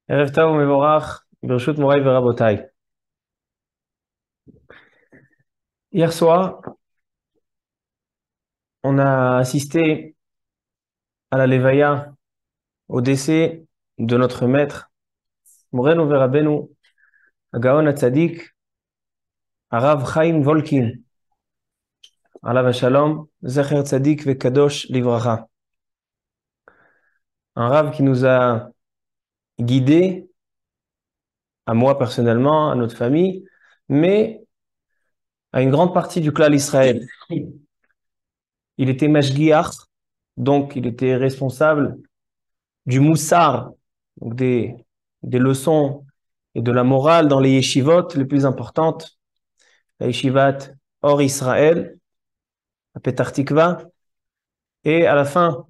Erev Tov Mevorach, Bershut Morai Verabotai. Hier soir, on a assisté à la Levaya, au décès de notre maître, Morenu Verabenu, Gaon Hatzadik, Arav Chaim Volkin, Alav Shalom, Zecher Tzadik Vekadosh Livracha. Un Rav qui nous a guidés, à moi personnellement, à notre famille, mais à une grande partie du clan Israël. Il était Mashgiach, donc il était responsable du moussar, donc des leçons et de la morale dans les yeshivot les plus importantes, la yeshivat Or Israël, à Petah Tikva, et à la fin,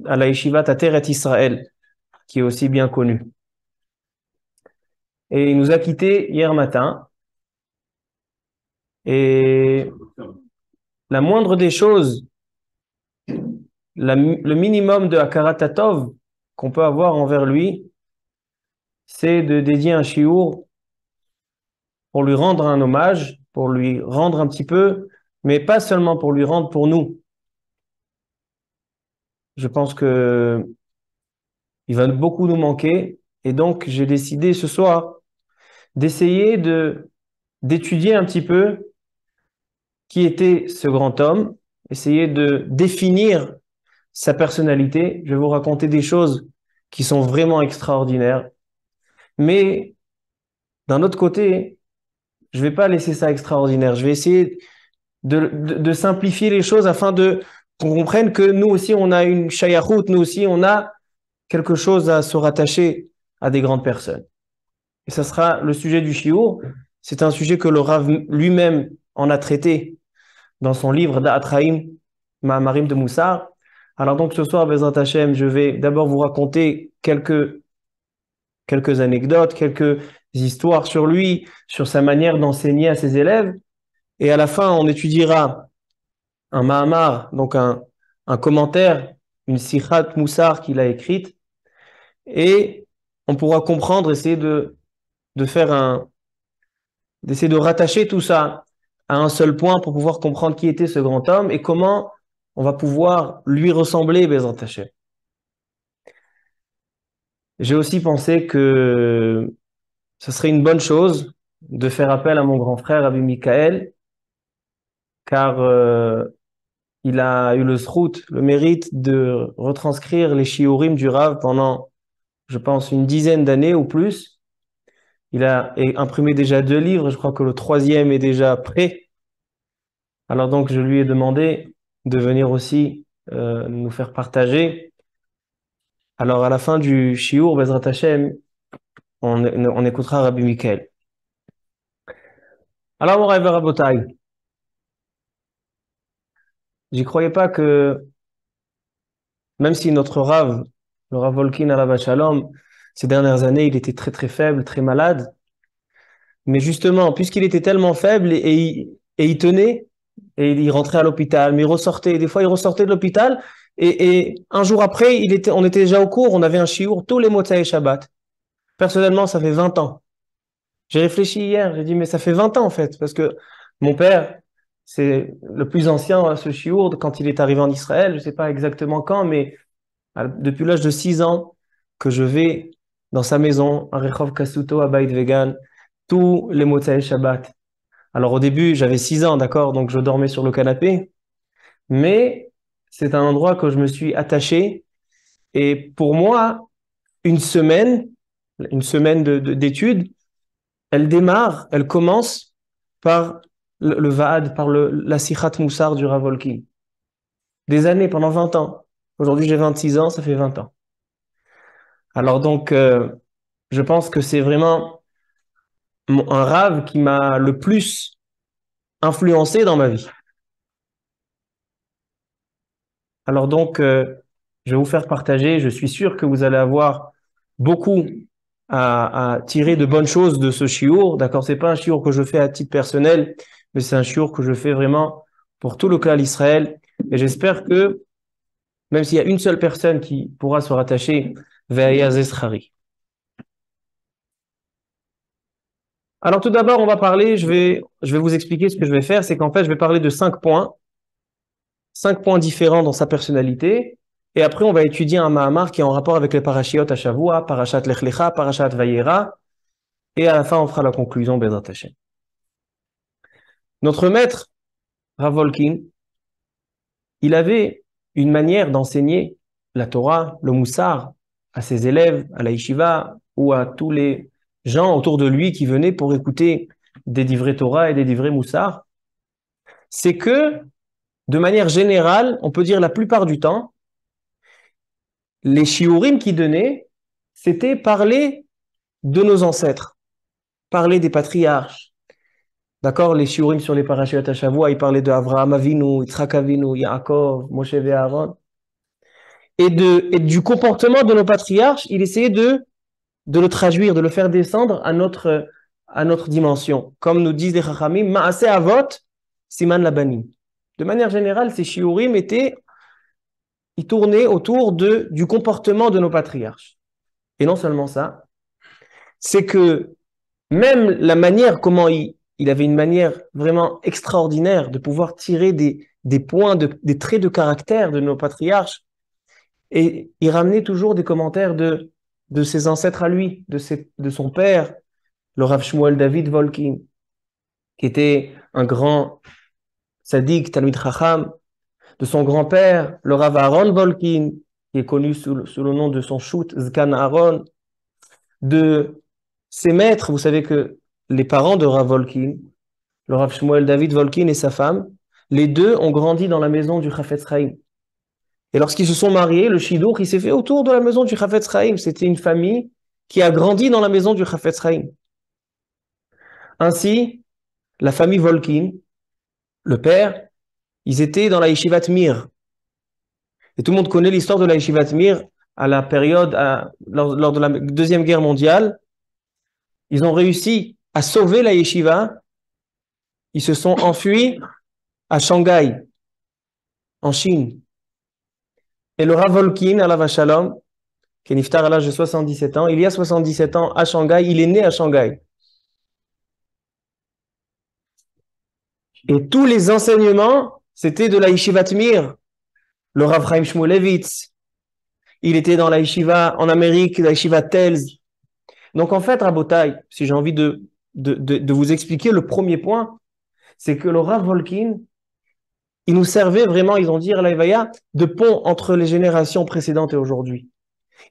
à la yeshivat Ateret Israël, qui est aussi bien connue. Et il nous a quittés hier matin, et la moindre des choses, le minimum de Hakarat Hatov qu'on peut avoir envers lui, c'est de dédier un shiur pour lui rendre un hommage, pour lui rendre un petit peu, mais pas seulement pour lui rendre, pour nous. Je pense que il va beaucoup nous manquer, et donc j'ai décidé ce soir d'essayer d'étudier un petit peu qui était ce grand homme, essayer de définir sa personnalité. Je vais vous raconter des choses qui sont vraiment extraordinaires, mais d'un autre côté, je vais pas laisser ça extraordinaire. Je vais essayer de simplifier les choses afin de qu'on comprenne que nous aussi, on a une shayachout, nous aussi, on a quelque chose à se rattacher à des grandes personnes. Et ça sera le sujet du shiur. C'est un sujet que le Rav lui-même en a traité dans son livre Da'atraim, Ma'amarim de Moussar. Alors donc ce soir, Bezrat Hashem, je vais d'abord vous raconter quelques anecdotes, quelques histoires sur lui, sur sa manière d'enseigner à ses élèves. Et à la fin, on étudiera un Mahamar, donc un commentaire, une Sichat Moussar qu'il a écrite, et on pourra comprendre, essayer de faire d'essayer de rattacher tout ça à un seul point pour pouvoir comprendre qui était ce grand homme et comment on va pouvoir lui ressembler, Bezrat Hashem. J'ai aussi pensé que ce serait une bonne chose de faire appel à mon grand frère, Rabbi Michael, car il a eu le zrout, le mérite de retranscrire les shiurim du Rav pendant, je pense, une dizaine d'années ou plus. Il a imprimé déjà 2 livres, je crois que le troisième est déjà prêt. Alors donc, je lui ai demandé de venir aussi nous faire partager. Alors, à la fin du shiur, Bezrat Hashem, on écoutera Rabbi Michael. Alors, mon Rav Rabotai, j'y croyais pas que, même si notre Rav, le Rav Volkin Alav Shalom, ces dernières années, il était très très faible, très malade, mais justement, puisqu'il était tellement faible et il tenait, et il rentrait à l'hôpital, mais il ressortait, des fois il ressortait de l'hôpital, et un jour après, on était déjà au cours, on avait un shiur tous les Motsai Shabbat. Personnellement, ça fait 20 ans. J'ai réfléchi hier, j'ai dit, mais ça fait 20 ans en fait, parce que mon père, c'est le plus ancien à ce shiur quand il est arrivé en Israël, je ne sais pas exactement quand, mais depuis l'âge de 6 ans que je vais dans sa maison, à Rehov Kasuto, à Beit Vegan, tous les Motsai Shabbat. Alors au début, j'avais 6 ans, d'accord, donc je dormais sur le canapé, mais c'est un endroit que je me suis attaché. Et pour moi, une semaine, une semaine d'études, elle commence par le Va'ad, par la Sichat Moussar du Rav Volki. Des années, pendant 20 ans. Aujourd'hui, j'ai 26 ans, ça fait 20 ans. Alors donc, je pense que c'est vraiment un Rav qui m'a le plus influencé dans ma vie. Alors donc, je vais vous faire partager. Je suis sûr que vous allez avoir beaucoup à tirer de bonnes choses de ce shiur. D'accord, c'est pas un shiur que je fais à titre personnel, mais c'est un shiur que je fais vraiment pour tout le clan Israël. Et j'espère que même s'il y a une seule personne qui pourra se rattacher ve'aya zeschari. Alors tout d'abord, on va parler, je vais vous expliquer ce que je vais faire, c'est qu'en fait, je vais parler de 5 points différents dans sa personnalité, et après, on va étudier un Mahamar qui est en rapport avec les parashiot à Shavua, parashat Lech Lecha, parashat Vayera, et à la fin, on fera la conclusion, Bezrat Hashem. Notre maître, Rav Volkin, il avait une manière d'enseigner la Torah, le Moussar, à ses élèves, à la Yeshiva, ou à tous les gens autour de lui qui venaient pour écouter des divrei Torah et des divrei Moussar, c'est que, de manière générale, on peut dire la plupart du temps, les shiurim qu'il donnait, c'était parler de nos ancêtres, parler des patriarches. D'accord, les shiurim sur les parashiot à Shavua, ils parlaient de Avraham Avinu, Yitzhak Avinu, Yaakov, Moshe et Aaron. Et du comportement de nos patriarches, il essayait de le traduire, de le faire descendre à notre dimension. Comme nous disent les Chachamim, Ma'aseh Avot, Siman Labanim. De manière générale, ces shiurim ils tournaient autour du comportement de nos patriarches. Et non seulement ça, c'est que même la manière, comment il avait une manière vraiment extraordinaire de pouvoir tirer des points, des traits de caractère de nos patriarches, et il ramenait toujours des commentaires de ses ancêtres à lui, de son père, le Rav Shmuel David Volkin, qui était un grand sadiq, Talmid Chacham, de son grand-père, le Rav Aaron Volkin, qui est connu sous le nom de son shoot, Zkan Aaron, de ses maîtres. Vous savez que les parents de Rav Volkin, le Rav Shmuel David Volkin et sa femme, les deux ont grandi dans la maison du Chafetz Chaim. Et lorsqu'ils se sont mariés, le Shidour, il s'est fait autour de la maison du Chafetz Chaim. C'était une famille qui a grandi dans la maison du Chafetz Chaim. Ainsi, la famille Volkin, le père, ils étaient dans la Yeshivat Mir. Et tout le monde connaît l'histoire de la Yeshivat Mir à la période, lors de la Deuxième Guerre mondiale. Ils ont réussi à sauver la Yeshiva. Ils se sont enfuis à Shanghai, en Chine. Et le Rav Volkin, alav Shalom, qui est niftar à l'âge de 77 ans, il y a 77 ans à Shanghai, il est né à Shanghai. Et tous les enseignements, c'était de la Yeshivat Mir. Le Rav Chaim Shmulevitz, il était dans la Yeshiva en Amérique, la Yeshiva Telz. Donc en fait, Rabotai, si j'ai envie de vous expliquer le premier point, c'est que le Rav Volkin, il nous servait vraiment, ils ont dit à l'Aïvaya, de pont entre les générations précédentes et aujourd'hui.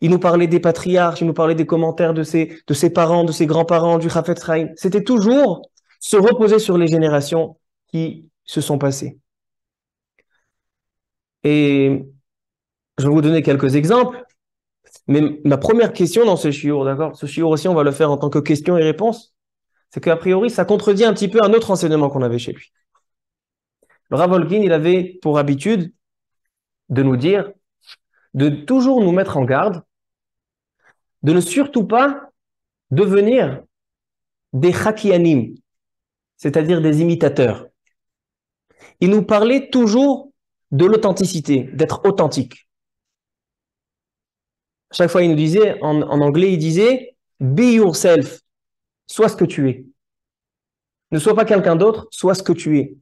Il nous parlait des patriarches, il nous parlait des commentaires de ses parents, de ses grands-parents, du Chafetz Chaim. C'était toujours se reposer sur les générations qui se sont passées. Et je vais vous donner quelques exemples. Mais ma première question dans ce shiur, d'accord, ce shiur aussi, on va le faire en tant que question et réponse, c'est qu'a priori, ça contredit un petit peu un autre enseignement qu'on avait chez lui. Le Rav Volkin, il avait pour habitude de nous dire, de toujours nous mettre en garde, de ne surtout pas devenir des chakianim, c'est-à-dire des imitateurs. Il nous parlait toujours de l'authenticité, d'être authentique. Chaque fois, il nous disait, en anglais, il disait « Be yourself », sois ce que tu es. Ne sois pas quelqu'un d'autre, sois ce que tu es.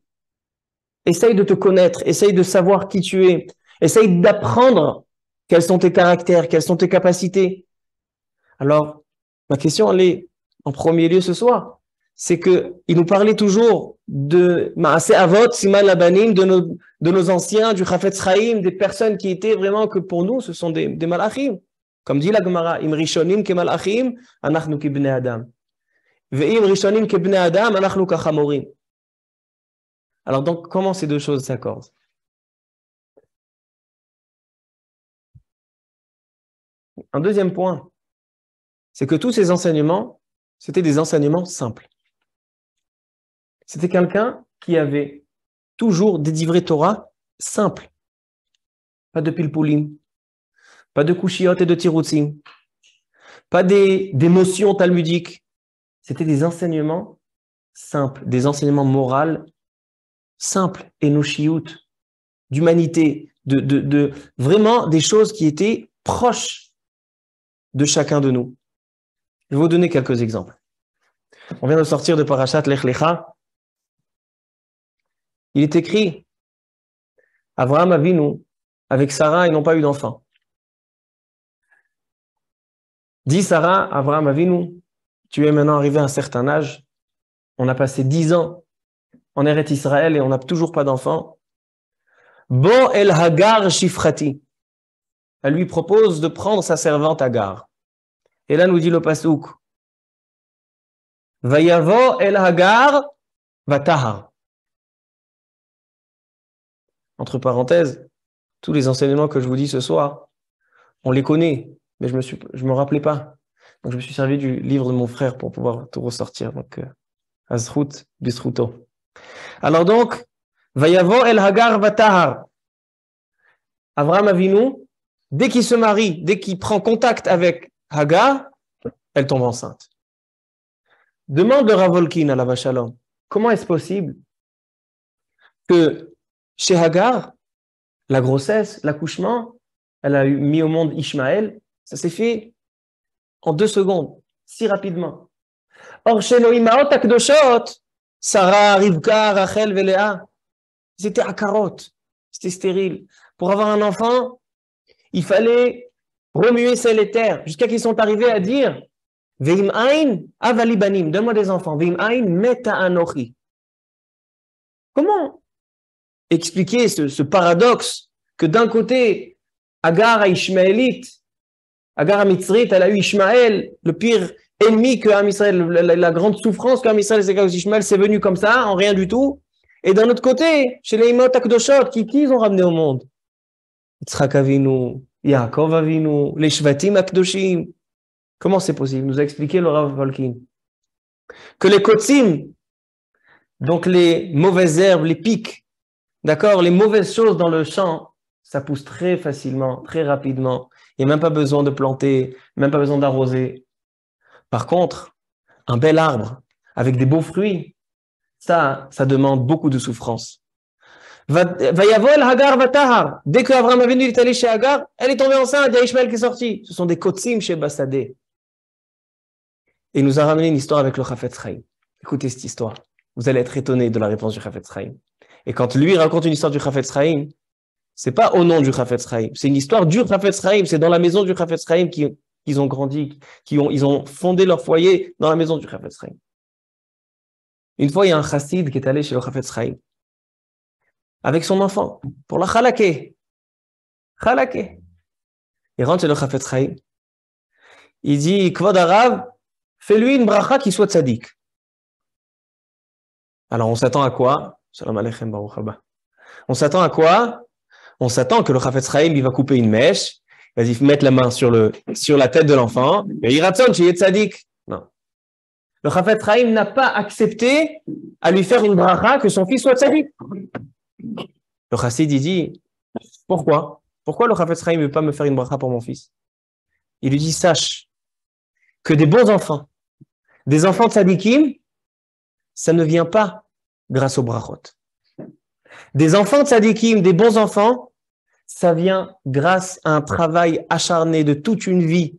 Essaye de te connaître, essaye de savoir qui tu es, essaye d'apprendre quels sont tes caractères, quelles sont tes capacités. Alors, ma question, elle est en premier lieu ce soir, c'est qu'il nous parlait toujours de Ma'aseh Avot, Siman Labanim, de nos anciens, du Chafetz Chaim, des personnes qui étaient vraiment que pour nous, ce sont des malachim. Comme dit la Gemara, Im Rishonim ke malachim, anachnu ki bnei Adam. Ve'im Rishonim ke bnei Adam, anachnu ka chamorim. Alors donc, comment ces deux choses s'accordent? Un deuxième point, c'est que tous ces enseignements, c'était des enseignements simples. C'était quelqu'un qui avait toujours des divrei Torah simples. Pas de pilpulim, pas de kushiot et de tirutzim, pas des notions talmudiques. C'était des enseignements simples, des enseignements moraux simples, enoshiyut, d'humanité, de vraiment des choses qui étaient proches de chacun de nous. Je vais vous donner quelques exemples. On vient de sortir de Parashat Lech Lecha. Il est écrit, Avraham Avinu, avec Sarah, ils n'ont pas eu d'enfant. Dit Sarah, Avraham Avinu, tu es maintenant arrivé à un certain âge. On a passé 10 ans en Eretz Israël et on n'a toujours pas d'enfant. Bo el Hagar Shifrati. Elle lui propose de prendre sa servante Hagar. Et là nous dit le pasouk, Vayavo el Hagar vatahar. Entre parenthèses, tous les enseignements que je vous dis ce soir, on les connaît, mais je me rappelais pas. Donc je me suis servi du livre de mon frère pour pouvoir tout ressortir. Donc Azrut Bisruto. Alors donc, Vayavo el Hagar vatahar. Avraham Avinu, dès qu'il se marie, dès qu'il prend contact avec Hagar, elle tombe enceinte. Demande de Rav Wolkin à la Shalom, comment est-ce possible que chez Hagar, la grossesse, l'accouchement, elle a mis au monde Ishmaël, ça s'est fait en 2 secondes, si rapidement. Or, chez nos Imaot Akdoshot, Sarah, Rivka, Rachel, Véléa, c'était akarot, c'était stérile. Pour avoir un enfant, il fallait remuer ciel et terre, jusqu'à qu'ils sont arrivés à dire Veim ain avali banim, donne-moi des enfants. Veim ain meta anochi. Comment expliquer ce paradoxe que d'un côté, Hagar a Ishmaélite, Hagar a Mitzrite, elle a eu Ishmaël, le pire ennemi que Am Israël, la grande souffrance qu'Am Israël, c'est qu'Ishmaël, c'est venu comme ça, en rien du tout. Et d'un autre côté, chez les Imot Akdoshot, qui ils ont ramené au monde? Yitzhak Avinu, Yaakov Avinu, les Shvatim Akdoshim. Comment c'est possible? Nous a expliqué le Rav Wolkin que les Kotsim, donc les mauvaises herbes, les pics, d'accord, les mauvaises choses dans le champ, ça pousse très facilement, très rapidement. Il n'y a même pas besoin de planter, même pas besoin d'arroser. Par contre, un bel arbre avec des beaux fruits, ça demande beaucoup de souffrance. Vayavol Hagar Vatahar. Dès que Avraham Avinu est allé chez Hagar, elle est tombée enceinte, il y a Ishmaël qui est sorti. Ce sont des Kotsim chez Bassadé. Et il nous a ramené une histoire avec le Chafetz Chaim. Écoutez cette histoire. Vous allez être étonnés de la réponse du Chafetz Chaim. Et quand lui raconte une histoire du Chafetz Chaim, c'est pas au nom du Chafetz Chaim, c'est une histoire du Chafetz Chaim. C'est dans la maison du Chafetz Chaim qu'ils ont grandi, ils ont fondé leur foyer dans la maison du Chafetz Chaim. Une fois, il y a un chassid qui est allé chez le Chafetz Chaim avec son enfant pour la chalaké. Chalaké. Il rentre chez le Chafetz Chaim. Il dit, Kvod Arav, fais-lui une bracha qui soit tzaddik. Alors, on s'attend à quoi? Shalom aleichem, baruch haba. On s'attend à quoi? On s'attend que le Chafetz Chaim, il va couper une mèche, il va mettre la main sur la tête de l'enfant, et il ratzon, chez tzaddik. Non. Le Chafetz Chaim n'a pas accepté à lui faire une bracha que son fils soit tzaddik. Le chassid, il dit, pourquoi? Pourquoi le Chafetz Chaim ne veut pas me faire une bracha pour mon fils? Il lui dit, sache que des bons enfants, des enfants tzadikim, ça ne vient pas grâce aux brachot. Des enfants tzadikim, des bons enfants, ça vient grâce à un travail acharné de toute une vie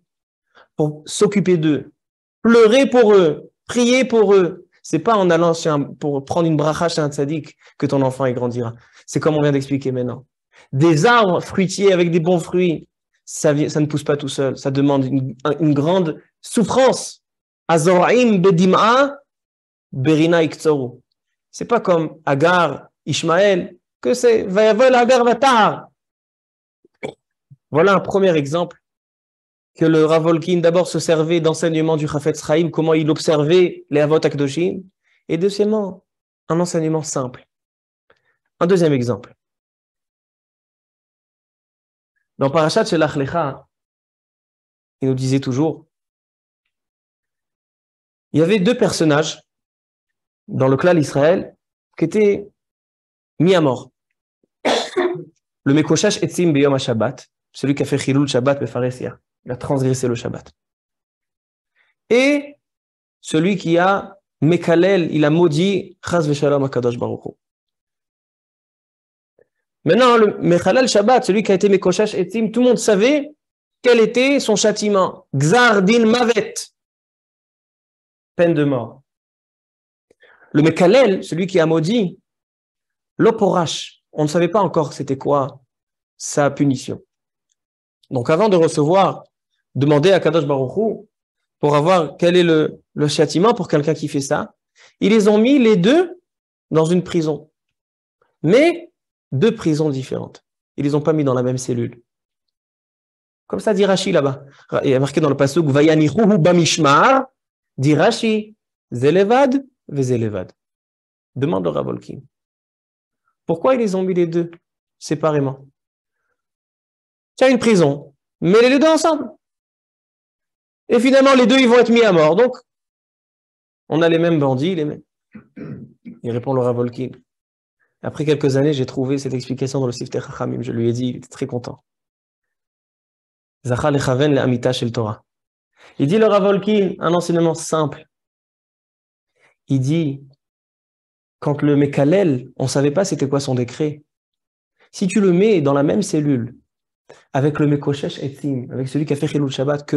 pour s'occuper d'eux, pleurer pour eux, prier pour eux. C'est pas en allant pour prendre une bracha chez un tzadik que ton enfant y grandira. C'est comme on vient d'expliquer maintenant. Des arbres fruitiers avec des bons fruits, ça ne pousse pas tout seul. Ça demande une grande souffrance. Azoraim bedim'a berina iktsoru. C'est pas comme Hagar, Ishmaël, que c'est Vayavol Hagar Vatahar. Voilà un premier exemple que le Rav Wolkin d'abord se servait d'enseignement du Chafetz Chaim, comment il observait les Avot Akdoshim, et deuxièmement, un enseignement simple. Un deuxième exemple. Dans Parashat Shelach Lecha, il nous disait toujours, il y avait 2 personnages dans le clan d'Israël qui étaient mis à mort. Le Mekoshash Etzim Beyom HaShabbat, celui qui a fait Chilul Shabbat Befaresia, il a transgressé le Shabbat. Et celui qui a Mekalel, il a maudit Chaz Veshalom HaKadosh Baruch Hu. Maintenant, le Mechalel Shabbat, celui qui a été Mekoshash Etzim, tout le monde savait quel était son châtiment? Gzar din mavet, peine de mort. Le Mekalel, celui qui a maudit, l'oporash, on ne savait pas encore c'était quoi sa punition. Donc avant de recevoir, demander à Kadosh Baruch Hu pour avoir quel est le châtiment pour quelqu'un qui fait ça, ils les ont mis les deux dans une prison, mais deux prisons différentes. Ils les ont pas mis dans la même cellule. Comme ça dit Rashi là-bas. Il y a marqué dans le pasuk Vayanichuhu bamishmar, dit Rashi, Zelevad vezelevad. Demande au Rav Holkin. Pourquoi ils les ont mis les deux séparément? Tiens, une prison, mets les deux ensemble. Et finalement, les deux, ils vont être mis à mort. Donc, on a les mêmes bandits, les mêmes. Il répond le Rav Holkin. Après quelques années, j'ai trouvé cette explication dans le Siftei Chachamim. Je lui ai dit, il était très content. Zachal lechaven le'amita shel Torah. Il dit le Rav Holkin, un enseignement simple. Il dit, quand le Mekalel, on ne savait pas c'était quoi son décret. Si tu le mets dans la même cellule, avec le Mekoshesh Etzim, avec celui qui a fait Chilul Shabbat,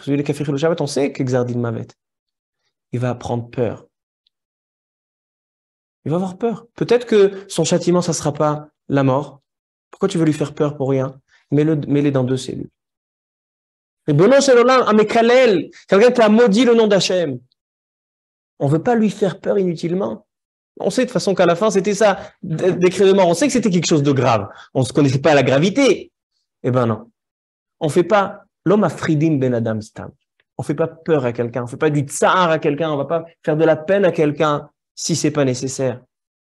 celui qui a fait Chilul Shabbat, on sait que Gzardin Mavet, il va prendre peur. Il va avoir peur. Peut-être que son châtiment, ça ne sera pas la mort. Pourquoi tu veux lui faire peur pour rien? Mets-les dans deux cellules. Et Bono Shelolam, un Mekalel, quelqu'un qui a maudit le nom d'Hachem. On ne veut pas lui faire peur inutilement. On sait de toute façon qu'à la fin, c'était ça, décret de mort. On sait que c'était quelque chose de grave. On ne se connaissait pas la gravité. Eh ben non. On ne fait pas l'homme à Fridim ben Adam Stam. On ne fait pas peur à quelqu'un. On ne fait pas du tsar à quelqu'un. On ne va pas faire de la peine à quelqu'un si ce n'est pas nécessaire.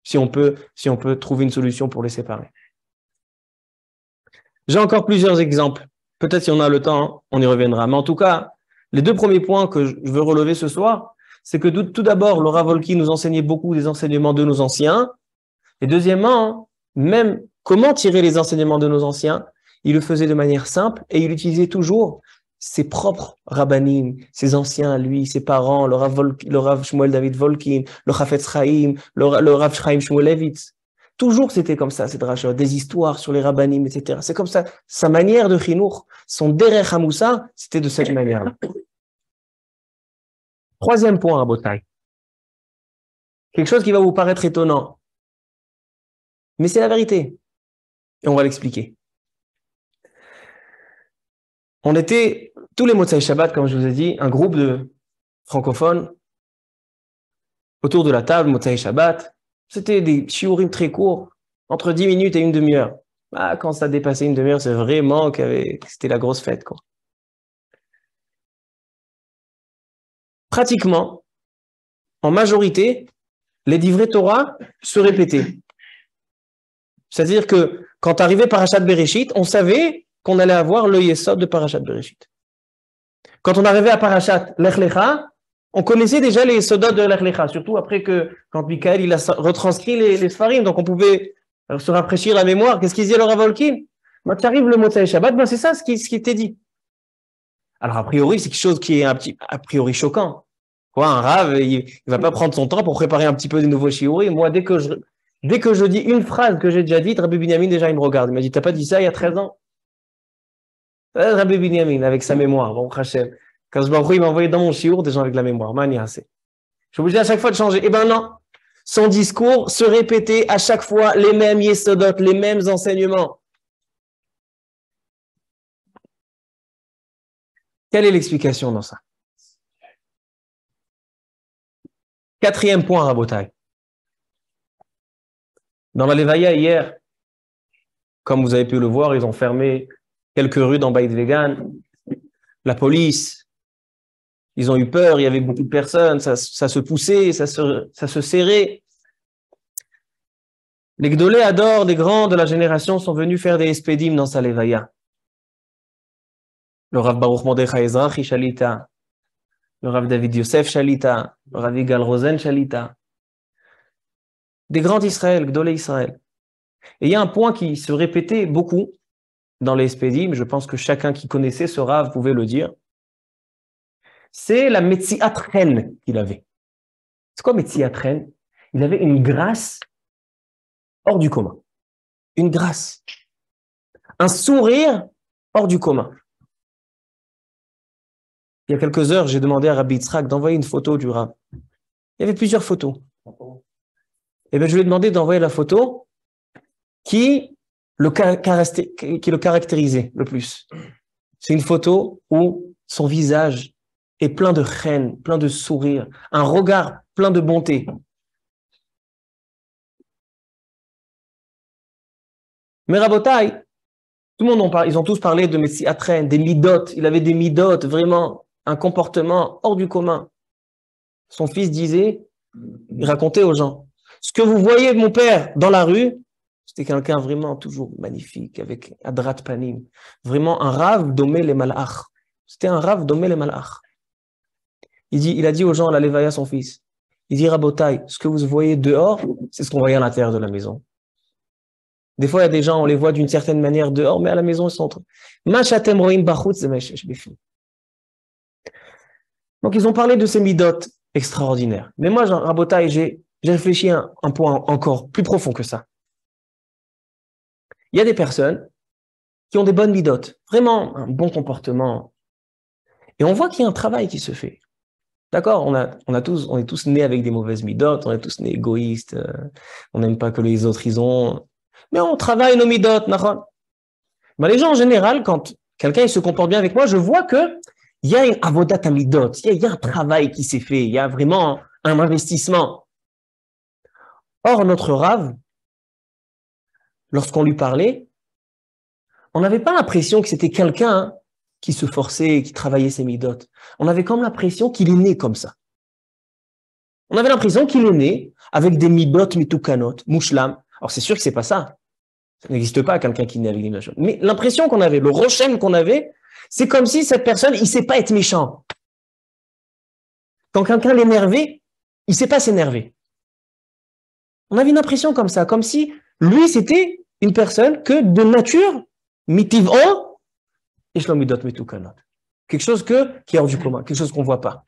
Si on peut trouver une solution pour les séparer. J'ai encore plusieurs exemples. Peut-être si on a le temps, on y reviendra. Mais en tout cas, les deux premiers points que je veux relever ce soir, c'est que tout d'abord, le Rav Holkin nous enseignait beaucoup des enseignements de nos anciens. Et deuxièmement, même comment tirer les enseignements de nos anciens, il le faisait de manière simple et il utilisait toujours ses propres rabbanim, ses anciens à lui, ses parents, le Rav Shmuel David Volkin, le Chafetz Chaim, le Rav Chaim Shmulevitz. Toujours c'était comme ça, cette rachot, des histoires sur les rabbanim, etc. C'est comme ça. Sa manière de chinour, son derech hamoussa, c'était de cette manière-là. Troisième point, Rabotai. Quelque chose qui va vous paraître étonnant. Mais c'est la vérité. Et on va l'expliquer. On était, tous les Motzai Shabbat, comme je vous ai dit, un groupe de francophones autour de la table, Motzai Shabbat. C'était des shiurim très courts, entre 10 minutes et une demi-heure. Ah, quand ça dépassait une demi-heure, c'est vraiment que c'était la grosse fête, quoi. Pratiquement, en majorité, les divrei Torah se répétaient. C'est-à-dire que quand arrivait Parashat Bereshit, on savait qu'on allait avoir le Yesod de Parashat Bereshit. Quand on arrivait à Parashat Lech Lecha, on connaissait déjà les Yesodot de Lech Lecha, surtout après que quand Michael il a retranscrit les Sfarim, donc on pouvait se rafraîchir la mémoire. Qu'est-ce qu'il disait le Rav Holkin? Quand tu arrives le Motzai Shabbat, ben c'est ça ce qui était dit. Alors a priori, c'est quelque chose qui est a priori choquant. Quoi, un Rav, il va pas prendre son temps pour préparer un petit peu des nouveaux shiurim. Moi, dès que je dis une phrase que j'ai déjà dite, Rabbi Binyamin, déjà, il me regarde. Il m'a dit, t'as pas dit ça il y a 13 ans? Rabbi Binyamin, avec sa mémoire, bon, Hachem. Quand il m'a envoyé dans mon shiur des gens avec la mémoire. Mani assez. Je suis obligé à chaque fois de changer. Eh ben non. Son discours se répétait à chaque fois les mêmes yesodot, les mêmes enseignements. Quelle est l'explication dans ça? Quatrième point, Rabotai. Dans la Levaya hier, comme vous avez pu le voir, ils ont fermé quelques rues dans Beit Vegan. La police, ils ont eu peur, il y avait beaucoup de personnes, ça se poussait, ça se serrait. Les Gdolé Ador, des grands de la génération, sont venus faire des espédim dans sa Levaya. Le Rav Baruch Mordechai Ezrachi Shalita, le Rav David Yosef Shalita, le Rav Yigal Rosen Shalita. Des grands d'Israël, Gdolé Israël. Et il y a un point qui se répétait beaucoup dans les espédim, je pense que chacun qui connaissait ce Rav pouvait le dire. C'est la Metziat Chen qu'il avait. C'est quoi Metziat Chen? Il avait une grâce hors du commun. Une grâce. Un sourire hors du commun. il y a quelques heures, j'ai demandé à Rabbi Yitzhak d'envoyer une photo du Rav. Il y avait plusieurs photos. Et bien, je lui ai demandé d'envoyer la photo qui le caractérisait le plus. C'est une photo où son visage est plein de haine, plein de sourire, un regard plein de bonté. Mais Rabotai, tout le monde en parle, ils ont tous parlé de Messi Atren, des midot. Il avait des midot, vraiment un comportement hors du commun. Son fils disait, il racontait aux gens, ce que vous voyez mon père dans la rue, c'était quelqu'un vraiment toujours magnifique, avec Adrat Panim, vraiment un Rav domé les malach. C'était un Rav domé les malach. Il a dit aux gens à la Lévaïa, son fils, il dit, Rabotai, ce que vous voyez dehors, c'est ce qu'on voyait à l'intérieur de la maison. Des fois, il y a des gens, on les voit d'une certaine manière dehors, mais à la maison, ils sont entre. Donc, ils ont parlé de ces midotes extraordinaires. Mais moi, Rabotai, j'ai réfléchi à un point encore plus profond que ça. Il y a des personnes qui ont des bonnes midotes, vraiment un bon comportement. Et on voit qu'il y a un travail qui se fait. D'accord, on est tous nés avec des mauvaises midotes, on est tous nés égoïstes, on n'aime pas que les autres ils ont. Mais on travaille nos midotes, nachon. Mais les gens en général, quand quelqu'un il se comporte bien avec moi, je vois que il y a une avodat amidot, il y a un travail qui s'est fait, il y a vraiment un investissement. Or, notre Rav, lorsqu'on lui parlait, on n'avait pas l'impression que c'était quelqu'un qui se forçait, qui travaillait ses midot. On avait comme l'impression qu'il est né comme ça. On avait l'impression qu'il est né avec des midot mitukanot, mouchlam. Alors c'est sûr que c'est pas ça. Ça n'existe pas quelqu'un qui est né avec des midot. Mais l'impression qu'on avait, le rochem qu'on avait, c'est comme si cette personne, il sait pas être méchant. Quand quelqu'un l'énervait, il sait pas s'énerver. On avait une impression comme ça, comme si lui c'était une personne que de nature, mitiv'o, et shlomidot mitukanot. Quelque chose qui est hors du commun, quelque chose qu'on voit pas.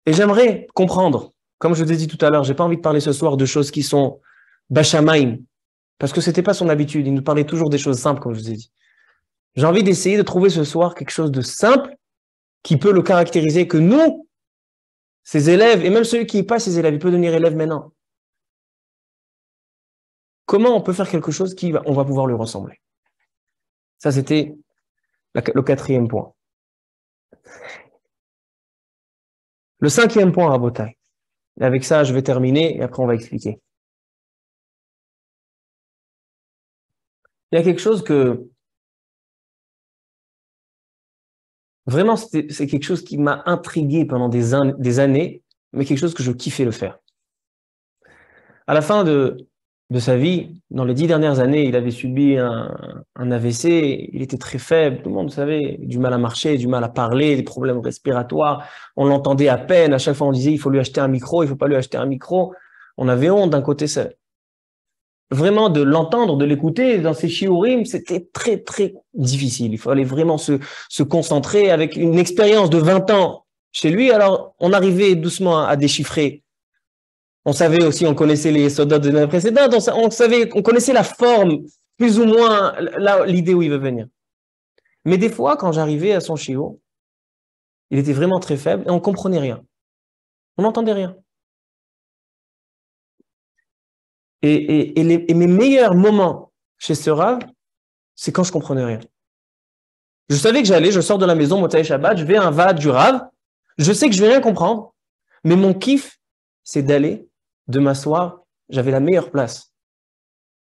Et j'aimerais comprendre, comme je vous ai dit tout à l'heure, j'ai pas envie de parler ce soir de choses qui sont bachamaim, parce que c'était pas son habitude, il nous parlait toujours des choses simples, comme je vous ai dit. J'ai envie d'essayer de trouver ce soir quelque chose de simple qui peut le caractériser, que nous, ses élèves, et même celui qui n'est pas ses élèves, il peut devenir élève maintenant. Comment on peut faire quelque chose on va pouvoir lui ressembler? Ça, c'était le quatrième point. Le cinquième point, Rabotai. Et avec ça, je vais terminer et après, on va expliquer. Il y a quelque chose que vraiment, c'est quelque chose qui m'a intrigué pendant des années, mais quelque chose que je kiffais le faire. À la fin de sa vie, dans les 10 dernières années, il avait subi un AVC, il était très faible, tout le monde savait, du mal à marcher, du mal à parler, des problèmes respiratoires, on l'entendait à peine, à chaque fois on disait il faut lui acheter un micro, il faut pas lui acheter un micro, on avait honte d'un côté, vraiment de l'entendre, de l'écouter dans ses shiurim, c'était très très difficile, il fallait vraiment se concentrer avec une expérience de 20 ans chez lui, alors on arrivait doucement à déchiffrer. On savait aussi, on connaissait les soldats de l'année précédente, on connaissait la forme, plus ou moins l'idée où il veut venir. Mais des fois, quand j'arrivais à son shiur, il était vraiment très faible et on ne comprenait rien. On n'entendait rien. Et mes meilleurs moments chez ce Rav, c'est quand je ne comprenais rien. Je savais que je sors de la maison, Motsai Shabbat, je vais à un Vad du Rav, je sais que je ne vais rien comprendre, mais mon kiff, c'est de m'asseoir, j'avais la meilleure place.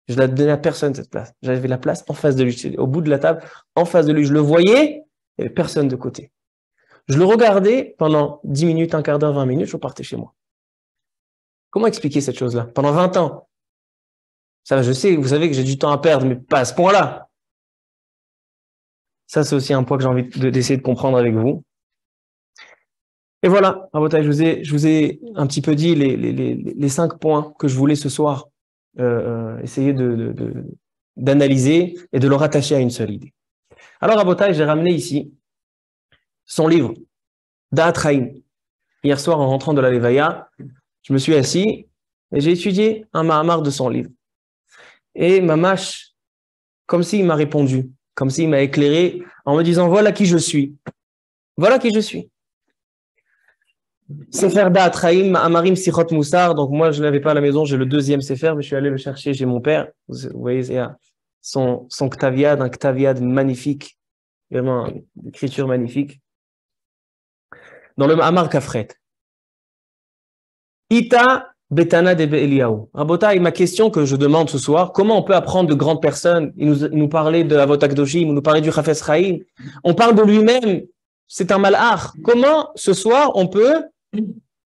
Je ne la donnais à personne, cette place. J'avais la place en face de lui, au bout de la table, en face de lui. Je le voyais, il n'y avait personne de côté. Je le regardais pendant 10 minutes, un quart d'heure, 20 minutes, je repartais chez moi. Comment expliquer cette chose-là? Pendant 20 ans. Ça, je sais, vous savez que j'ai du temps à perdre, mais pas à ce point-là. Ça, c'est aussi un point que j'ai envie d'essayer de comprendre avec vous. Et voilà, Rabotai, je vous ai un petit peu dit les 5 points que je voulais ce soir essayer d'analyser et de le rattacher à une seule idée. Alors, Rabotai, j'ai ramené ici son livre, Da'at Chaim. Hier soir, en rentrant de la Levaya, je me suis assis et j'ai étudié un Mahamar de son livre. Et Mamash, comme s'il m'a répondu, comme s'il m'a éclairé en me disant, voilà qui je suis. Voilà qui je suis. Sefer Da'at Chaim, Amarim Sichot Moussar. Donc moi, je ne l'avais pas à la maison, j'ai le deuxième Sefer, mais je suis allé le chercher chez mon père. Vous voyez, il y a son Ktaviad, un Ktaviad magnifique, vraiment une écriture magnifique. Dans le Amar Kafret. Ita Betana de Eliyahu. Rabotai, ma question que je demande ce soir, comment on peut apprendre de grandes personnes? Il nous parlait de Avot HaKadoshim, il nous parlait du Chafetz Chaim. On parle de lui-même, c'est un malach. Comment ce soir on peut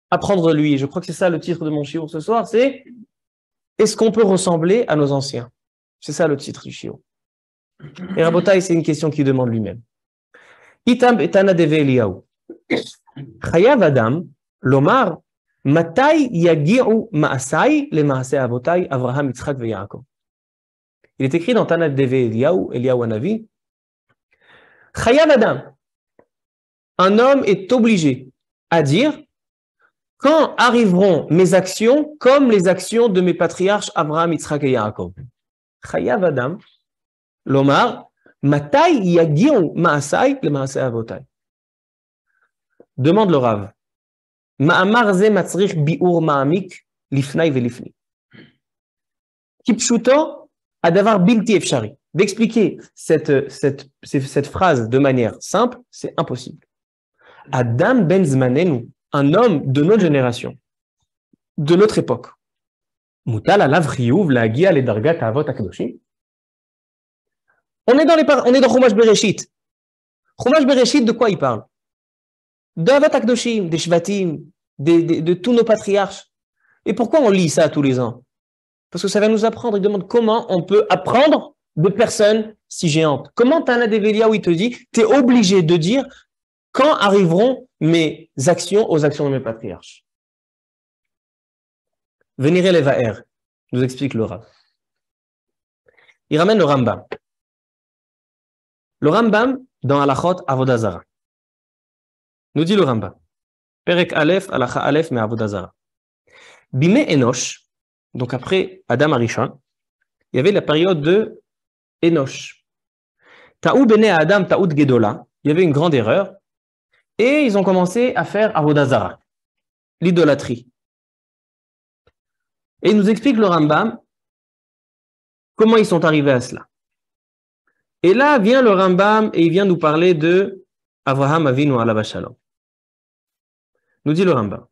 apprendre de lui? Je crois que c'est ça le titre de mon shiur ce soir, c'est est-ce qu'on peut ressembler à nos anciens? C'est ça le titre du shiur. Et Rabotai, c'est une question qu'il demande lui-même. Ita Betana de Eliyahu. Chayav Adam, Lomar, Matai yagi'u ma'asai le ma'asei avotai Avraham, Yitzchak ve Yaakov. Il est écrit dans Tanakh Deve Eliyahu Hanavi, Chayav Adam, un homme est obligé à dire quand arriveront mes actions comme les actions de mes patriarches Avraham, Yitzchak et Yaakov. Chayav Adam, Lomar, Matai yagi'u ma'asai le ma'asei avotai. Demande le Rav. Ma'amar ze matzrich bi'ur ma'amik lifnai velifni. Kipshuto adavar bilti efshari. D'expliquer cette phrase de manière simple, c'est impossible. Adam ben zmanenu, un homme de notre génération, de notre époque. Mutal alav chiyuv la'agia ledargat avot hakadoshim. On est dans Chumash Bereshit. Chumash Bereshit, de quoi il parle? De Avot HaKadoshim, des Shvatim, de tous nos patriarches. Et pourquoi on lit ça tous les ans? Parce que ça va nous apprendre. Il demande comment on peut apprendre de personnes si géantes. Comment Tana Develia, où il te dit, tu es obligé de dire quand arriveront mes actions aux actions de mes patriarches. Venire les Va'er, nous explique le Rav. Il ramène le Rambam. Le Rambam, dans Halachot Avodah Zara, nous dit le Rambam. Perek Aleph, Halacha Aleph, mais Avodah Zara. Bime Enosh, donc après Adam Arishon, il y avait la période de Enosh. Ta'ou bene Adam, Ta'oud Gedola, il y avait une grande erreur, et ils ont commencé à faire Avodah Zara, l'idolâtrie. Et il nous explique le Rambam comment ils sont arrivés à cela. Et là vient le Rambam et il vient nous parler de Avraham Avinu alav shalom. Nous dit le Rambam.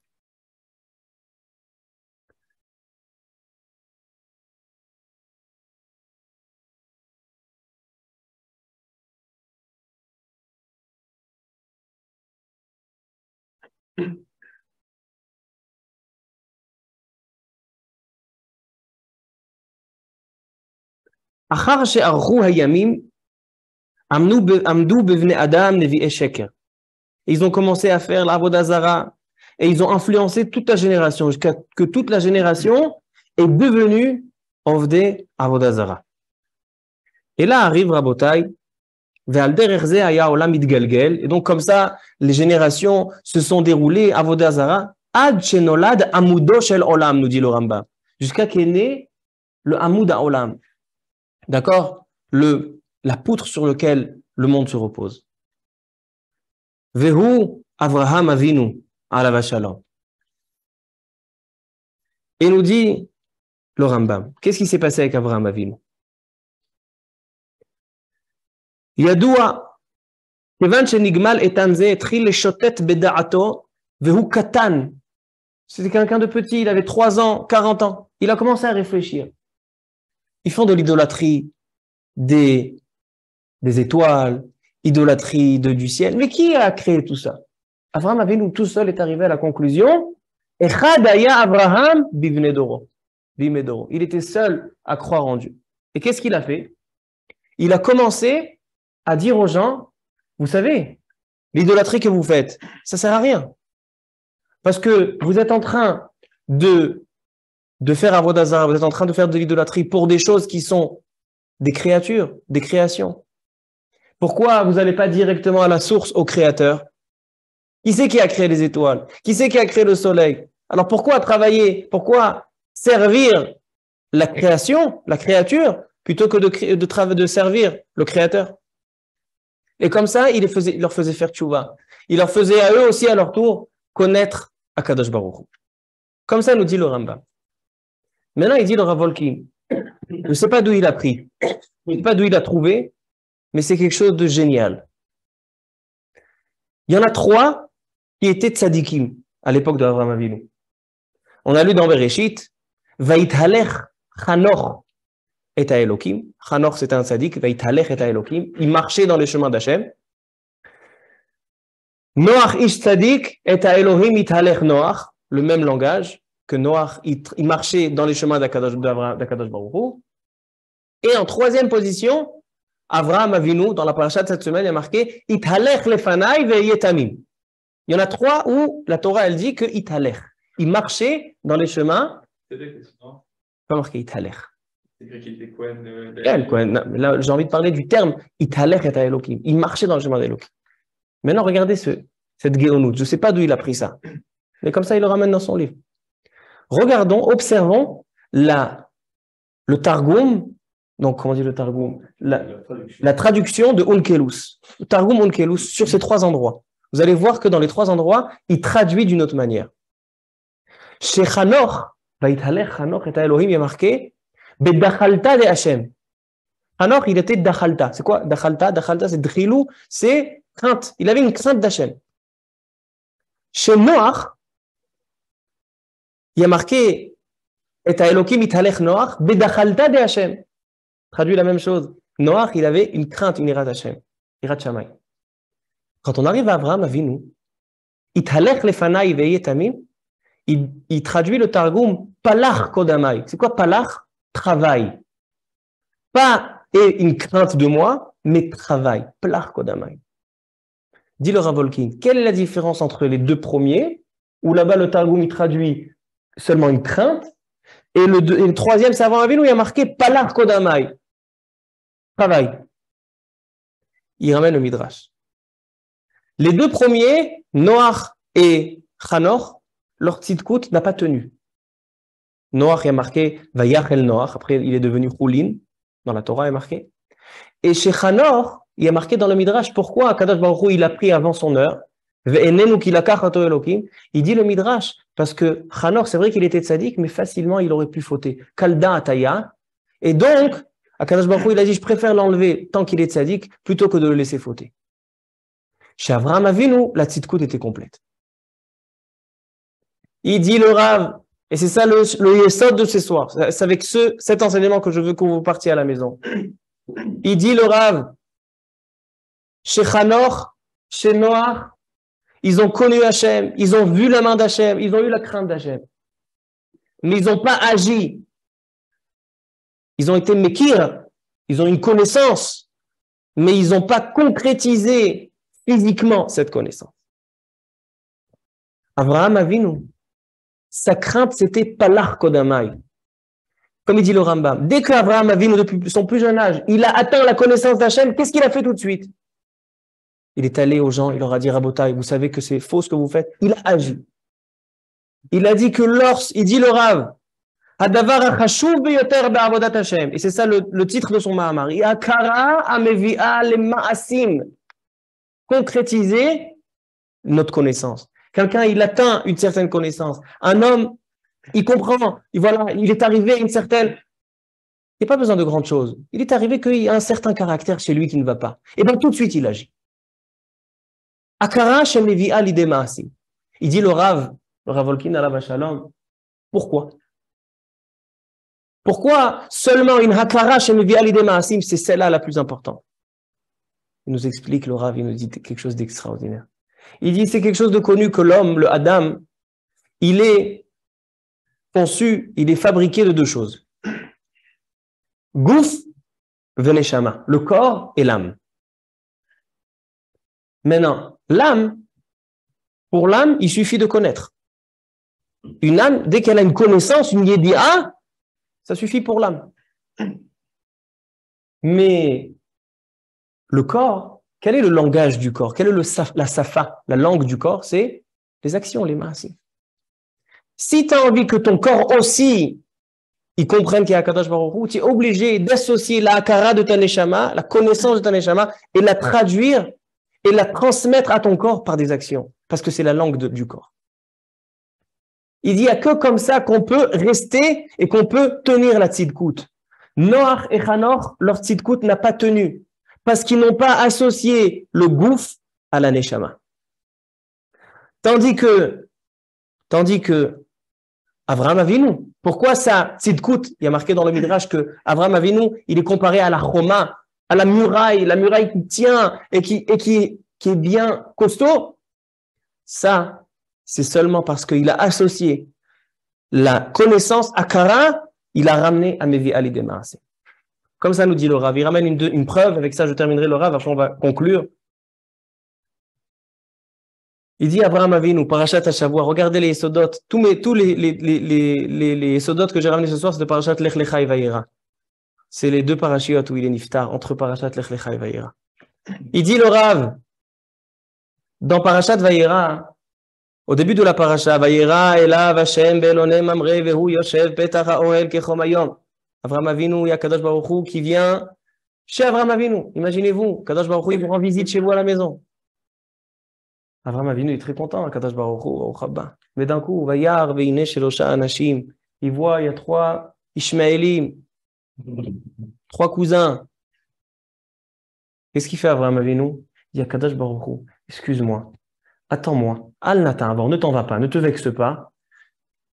Achar she'archu hayamim amdu bevnei Adam nevi'e sheker. Ils ont commencé à faire l'Avodah Zara et ils ont influencé toute la génération jusqu'à que toute la génération est devenue Ovdei Avodah Zara. Et là arrive Rabotai, Ve'al derech ze haya olam mitgalgel, et donc comme ça les générations se sont déroulées Avodah Zara ad shenolad amudo shel olam, nous dit le Rambam, jusqu'à qu'est né le amud ha'olam. D'accord? La poutre sur laquelle le monde se repose. Vehu Avraham Avinu alav shalom. Et nous dit le Rambam, qu'est-ce qui s'est passé avec Avraham Avinu? Yadoua, kevan shenigmal etan ze etchil leshotet beda'ato vehu katan. C'était quelqu'un de petit, il avait 3 ans, 40 ans. Il a commencé à réfléchir. Ils font de l'idolâtrie des étoiles, idolâtrie du ciel. Mais qui a créé tout ça? Avraham Avinu tout seul est arrivé à la conclusion. Echad haya Avraham bivnei doro. Il était seul à croire en Dieu. Et qu'est-ce qu'il a fait? Il a commencé à dire aux gens, vous savez, l'idolâtrie que vous faites, ça ne sert à rien. Parce que vous êtes en train de faire Avodah Zara, vous êtes en train de faire de l'idolâtrie pour des choses qui sont des créatures, des créations. Pourquoi vous n'allez pas directement à la source, au créateur? Qui c'est qui a créé les étoiles? Qui c'est qui a créé le soleil? Alors pourquoi travailler? Pourquoi servir la création, la créature, plutôt que de servir le créateur? Et comme ça, il leur faisait faire tchouva. Il leur faisait à eux aussi, à leur tour, connaître Akadosh Baruch Hu. Comme ça, nous dit le Rambam. Maintenant, il dit le Rav Wolkin. Je ne sais pas d'où il a pris. Je ne sais pas d'où il a trouvé, mais c'est quelque chose de génial. Il y en a 3 qui étaient tzadikim à l'époque de Avraham Avinu. On a lu dans Bereshit, Vaïthalech Chanor et Elokim. Chanor, c'était un tzadik. Vaïthalech et Elokim. Il marchait dans les chemins d'Hachem. Noach ish tzadik et Elohim ithalech Noach. Le même langage que Noach, il marchait dans les chemins d'Akadosh Baruch Hu. Et en 3e position, Avraham Avinu, dans la paracha de cette semaine, il y a marqué Ithalech lefanai ve'yetamim. Il y en a 3 où la Torah, elle dit que Ithalech. Il marchait dans les chemins. Pas marqué Ithalech. Là, j'ai envie de parler du terme Ithalech et Elokim. Il marchait dans le chemin d'Elokim. Maintenant, regardez cette Géonout. Je ne sais pas d'où il a pris ça. Mais comme ça, il le ramène dans son livre. Regardons, observons le Targum. Donc, comment dit le Targum? La traduction de Onkelos. Le Targum Onkelos sur ces 3 endroits. Vous allez voir que dans les 3 endroits, il traduit d'une autre manière. Chez Chanor, Vaïthalech Chanor et Elohim, il y a marqué Bedachalta de Hashem. Chanor, il était Dachalta. C'est quoi Dachalta? Dachalta, c'est Drilou, c'est crainte. Il avait une crainte d'Hachem. Chez Noach, il y a marqué Et Elohim Ithalech Noach, Bedachalta de Hashem. Traduit la même chose. Noach, il avait une crainte, une ira d'Hachem, ira Shammai. Quand on arrive à Avraham Avinu, Ithalech lefanai ve'yetamim, il traduit le Targum Palach Kodamai. C'est quoi Palach? Travail. Pas et une crainte de moi, mais travail. Palach Kodamai. Dit le Rav Wolkin, quelle est la différence entre les 2 premiers, où là-bas le Targum il traduit seulement une crainte, et le 3e, c'est avant Avinu, où il y a marqué Palach Kodamai. Travail. Il ramène le Midrash. Les 2 premiers, Noach et Chanor, leur tzidkut n'a pas tenu. Noach, il y a marqué Vayach el Noach, après il est devenu Choulin, dans la Torah il y a marqué. Et chez Chanor, il y a marqué dans le Midrash pourquoi Akadosh Baruch Hu il a pris avant son heure. Il dit le Midrash, parce que Chanor, c'est vrai qu'il était tzaddik, mais facilement il aurait pu fauter. Kalda Ataya. Et donc, Akadosh Baruch Hu il a dit je préfère l'enlever tant qu'il est tzaddik plutôt que de le laisser fauter. Chez Avraham Avinu, la tzidkut était complète. Il dit le Rav, et c'est ça le yesod de ce soir, c'est avec cet enseignement que je veux que vous partiez à la maison. Il dit le Rav, chez Chanor, chez Noach, ils ont connu Hachem, ils ont vu la main d'Hachem, ils ont eu la crainte d'Hachem. Mais ils n'ont pas agi. Ils ont été mekir, ils ont une connaissance, mais ils n'ont pas concrétisé physiquement cette connaissance. Avraham Avinu, sa crainte, c'était Palach Kodamai. Comme il dit le Rambam, dès qu'Avraham Avinu, depuis son plus jeune âge, il a atteint la connaissance d'Hachem, qu'est-ce qu'il a fait tout de suite? Il est allé aux gens, il leur a dit Rabotai, vous savez que c'est faux ce que vous faites. Il a agi. Il a dit que il dit le Rav, Hadavar hachashuv beyoter be'avodat Hashem. Et c'est ça le titre de son Mahamar. Yakara amevi'a le ma'asim. Concrétiser notre connaissance. Quelqu'un, il atteint une certaine connaissance. Un homme, il comprend, il est arrivé à une certaine... Il n'y a pas besoin de grandes choses. Il est arrivé qu'il y a un certain caractère chez lui qui ne va pas. Et bien tout de suite, il agit. Akara shem levi'a l'idée ma'asim. Il dit le Rav Wolkin alav shalom, pourquoi? Pourquoi seulement une hakara shem levi'a l'idée ma'asim, c'est celle-là la plus importante? Il nous explique, le Rav, il nous dit quelque chose d'extraordinaire. Il dit, c'est quelque chose de connu que l'homme, le Adam, il est conçu, il est fabriqué de 2 choses. Gouf veneshama, le corps et l'âme. Maintenant, l'âme, pour l'âme, il suffit de connaître. Une âme, dès qu'elle a une connaissance, une yédia, ça suffit pour l'âme. Mais le corps, quel est le langage du corps? Quelle est la safa? La langue du corps, c'est les actions, les mains. Si tu as envie que ton corps aussi, ils comprennent qu'il y a Akadosh Baruch Hu, tu es obligé d'associer la akara de ta neshama, la connaissance de ta neshama, et la traduire et la transmettre à ton corps par des actions, parce que c'est la langue du corps. Il dit, il n'y a que comme ça qu'on peut rester et qu'on peut tenir la tzidkout. Noach et Hanoch, leur tzidkout n'a pas tenu, parce qu'ils n'ont pas associé le gouffre à la neshama. Tandis que Avraham Avinu, pourquoi ça tzidkout? Il y a marqué dans le Midrash que Avraham Avinu, il est comparé à la choma, à la muraille qui tient et qui est bien costaud. Ça, c'est seulement parce qu'il a associé la connaissance à Kara, il a ramené à Mevi Ali Demaase. Comme ça nous dit le Rav. Il ramène une preuve, avec ça je terminerai le Rav, après on va conclure. Il dit Abraham Avinu, Parashat Hashavua, regardez les Yesodot, tous les Yesodot que j'ai ramenés ce soir, c'est de Parashat Lech Lecha et Vayera. C'est les deux parashiot où il est niftar, entre Parashat Lech Lecha et Vayera. Il dit le Rav, dans Parashat Vayera, au début de la parasha, Vayera elav Hashem be'elonem mamre vehu yoshev petach ha'ohel kechom hayom. Avraham Avinu, il y a Kadosh Baruch Hu qui vient chez Avraham Avinu. Imaginez-vous, Kadosh Baruch Hu, il vous rend visite chez vous à la maison. Avraham Avinu est très content, Kadosh Baruch Hu, au Chabba. Mais d'un coup, Vayar ve'ine shelosha anashim. Il voit, il y a 3 Ishmaélim, 3 cousins. Qu'est-ce qu'il fait Avraham Avinu? Il y a Kadosh Baruch Hu, excuse-moi. Attends-moi, Al-Natan, avant, ne t'en va pas, ne te vexe pas.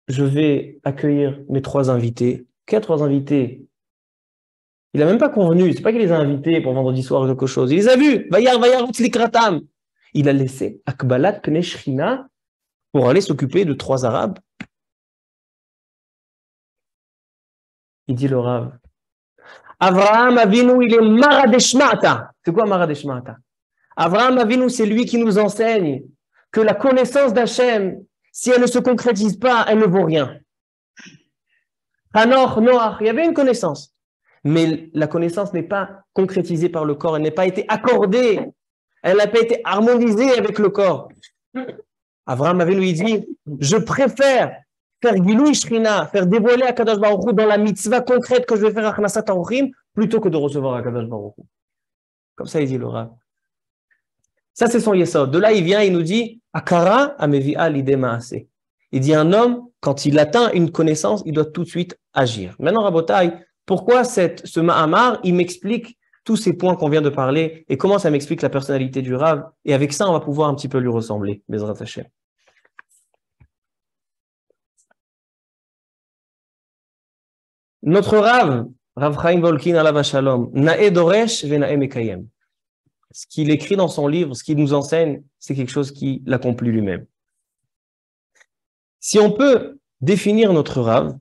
Je vais accueillir mes 3 invités. Quels 3 invités? Il n'a même pas convenu, c'est pas qu'il les a invités pour vendredi soir ou quelque chose. Il les a vus. Vayar, utzlikratam. Il a laissé Akbalat Pnei Shechina pour aller s'occuper de 3 Arabes. Il dit le Rav. Avraham Avinu, il est Maradeshmata. C'est quoi Maradeshmata? Avraham Avinu, c'est lui qui nous enseigne que la connaissance d'Hachem, si elle ne se concrétise pas, elle ne vaut rien. Hanoch, Noach, il y avait une connaissance. Mais la connaissance n'est pas concrétisée par le corps, elle n'a pas été accordée, elle n'a pas été harmonisée avec le corps. Avraham Avinu, il dit, je préfère faire Gilui Shrina, faire dévoiler Akadosh Baruch Hu dans la mitzvah concrète que je vais faire à Achnasat Aruchim, plutôt que de recevoir Akadosh Baruch Hu. Comme ça, il dit le Rav. Ça, c'est son yesod. De là, il vient, il nous dit, Akara amevi'a l'idée ma'aseh. Il dit, un homme, quand il atteint une connaissance, il doit tout de suite agir. Maintenant, Rabotai, pourquoi ce Mahamar, il m'explique tous ces points qu'on vient de parler et comment ça m'explique la personnalité du Rav. Et avec ça, on va pouvoir un petit peu lui ressembler. Bezrat Hashem. Notre Rav, Rav Chaim Volkin alav shalom, Na'e Doresh ve Na'e Mekayem. Ce qu'il écrit dans son livre, ce qu'il nous enseigne, c'est quelque chose qu'il accomplit lui-même. Si on peut définir notre Rav,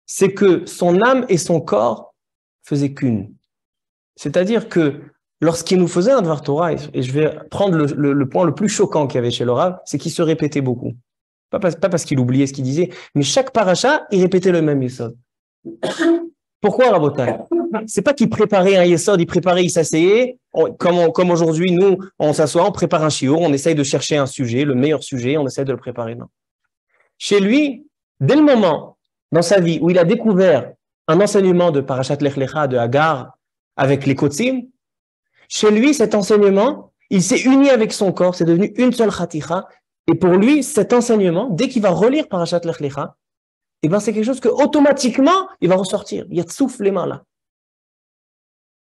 c'est que son âme et son corps faisaient qu'une. C'est-à-dire que lorsqu'il nous faisait un Dvar Torah, et je vais prendre le point le plus choquant qu'il y avait chez le Rav, c'est qu'il se répétait beaucoup. Pas parce qu'il oubliait ce qu'il disait, mais chaque paracha, il répétait le même yesod. Pourquoi, Rabotai? C'est pas qu'il préparait un yesod, il s'asseyait, comme aujourd'hui, nous, on s'assoit, on prépare un shiur, on essaye de chercher un sujet, le meilleur sujet, on essaye de le préparer. Non. Chez lui, dès le moment, dans sa vie, où il a découvert un enseignement de Parashat Lech Lecha, de Hagar, avec les Kotsim, chez lui, cet enseignement, il s'est uni avec son corps, c'est devenu une seule Chaticha, et pour lui, cet enseignement, dès qu'il va relire Parashat Lech Lecha, eh ben, c'est quelque chose que automatiquement il va ressortir. Il y a tsouf les mains là.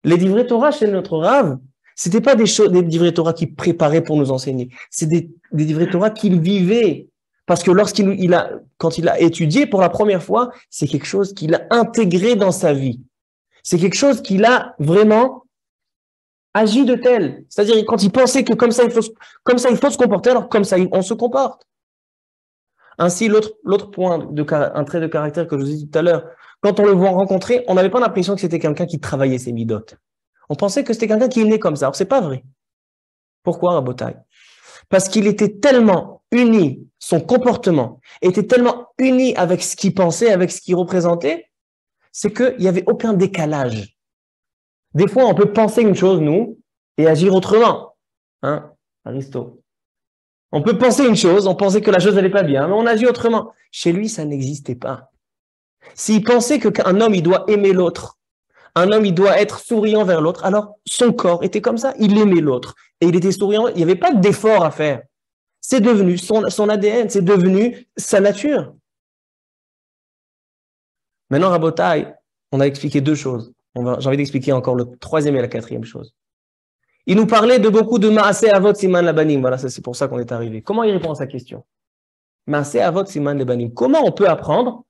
Les divrei Torah chez notre Rav, c'était pas des divrei Torah qu'il préparait pour nous enseigner. C'est des divrei Torah qu'il vivait. Parce que quand il a étudié pour la première fois, c'est quelque chose qu'il a intégré dans sa vie. C'est quelque chose qu'il a vraiment agi de tel. C'est-à-dire, quand il pensait que comme ça il faut se comporter, alors comme ça on se comporte. Ainsi, l'autre point, un trait de caractère que je vous ai dit tout à l'heure, quand on le voit rencontrer, on n'avait pas l'impression que c'était quelqu'un qui travaillait ses midotes. On pensait que c'était quelqu'un qui est né comme ça. Alors, c'est pas vrai. Pourquoi, Rabotai? Parce qu'il était tellement uni, son comportement était tellement uni avec ce qu'il pensait, avec ce qu'il représentait, c'est qu'il n'y avait aucun décalage. Des fois, on peut penser une chose, nous, et agir autrement. Hein, Aristo? On peut penser une chose, on pensait que la chose n'allait pas bien, mais on agit autrement. Chez lui, ça n'existait pas. S'il pensait qu'un homme, il doit aimer l'autre, un homme, il doit être souriant vers l'autre, alors son corps était comme ça, il aimait l'autre. Et il était souriant, il n'y avait pas d'effort à faire. C'est devenu son ADN, c'est devenu sa nature. Maintenant, Rabotai, on a expliqué deux choses. J'ai envie d'expliquer encore le troisième et la quatrième chose. Il nous parlait de beaucoup de Maaseh Avot Siman Labanim. Voilà, c'est pour ça qu'on est arrivé. Comment il répond à sa question? Maaseh Avot Siman Labanim. Comment on peut apprendre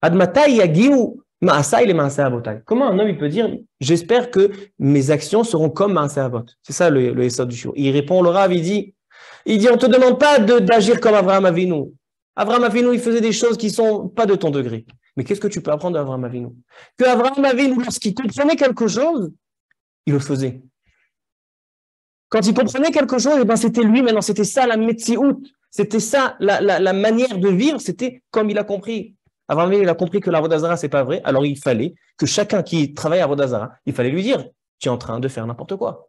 Admatai Yagiu Maasai le Maaseh Avotai. Comment un homme il peut dire j'espère que mes actions seront comme Maaseh Avot? C'est ça le Yesod du Shur. Il répond le Rav, il dit on te demande pas d'agir comme Avraham Avinu. Avraham Avinu, il faisait des choses qui sont pas de ton degré. Mais qu'est-ce que tu peux apprendre d'Avraham Avinu? Que Avraham Avinu, lorsqu'il comprenait quelque chose, il le faisait. Quand il comprenait quelque chose, eh ben c'était lui maintenant, c'était ça la metsiout, c'était ça la manière de vivre, c'était comme il a compris. Avraham Avinu, il a compris que la Vodazara, c'est pas vrai, alors il fallait que chacun qui travaille à Vodazara, il fallait lui dire, tu es en train de faire n'importe quoi.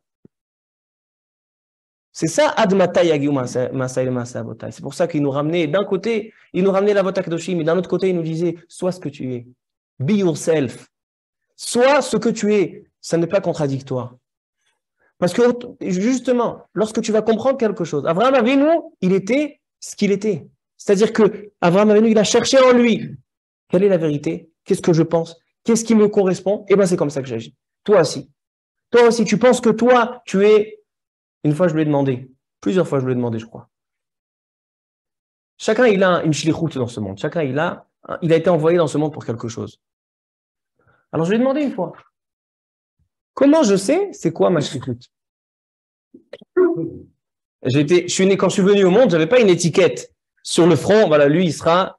C'est ça, Admata Yagiu Masaïl Masabotai. C'est pour ça qu'il nous ramenait, d'un côté, il nous ramenait la Vota Kedoshim, mais d'un autre côté, il nous disait, sois ce que tu es. Be yourself. Sois ce que tu es. Ça n'est pas contradictoire. Parce que, justement, lorsque tu vas comprendre quelque chose, Avraham Avinu, il était ce qu'il était. C'est-à-dire que Avraham Avinu, il a cherché en lui. Quelle est la vérité? Qu'est-ce que je pense? Qu'est-ce qui me correspond? Eh bien, c'est comme ça que j'agis. Toi aussi. Toi aussi, tu penses que toi, tu es... Une fois, je lui ai demandé. Plusieurs fois, je lui ai demandé, je crois. Chacun, il a une shlichut dans ce monde. Chacun, il a été envoyé dans ce monde pour quelque chose. Alors, je lui ai demandé une fois. Comment je sais c'est quoi ma shlichut? Je suis né, quand je suis venu au monde, j'avais pas une étiquette sur le front. Voilà, lui, il sera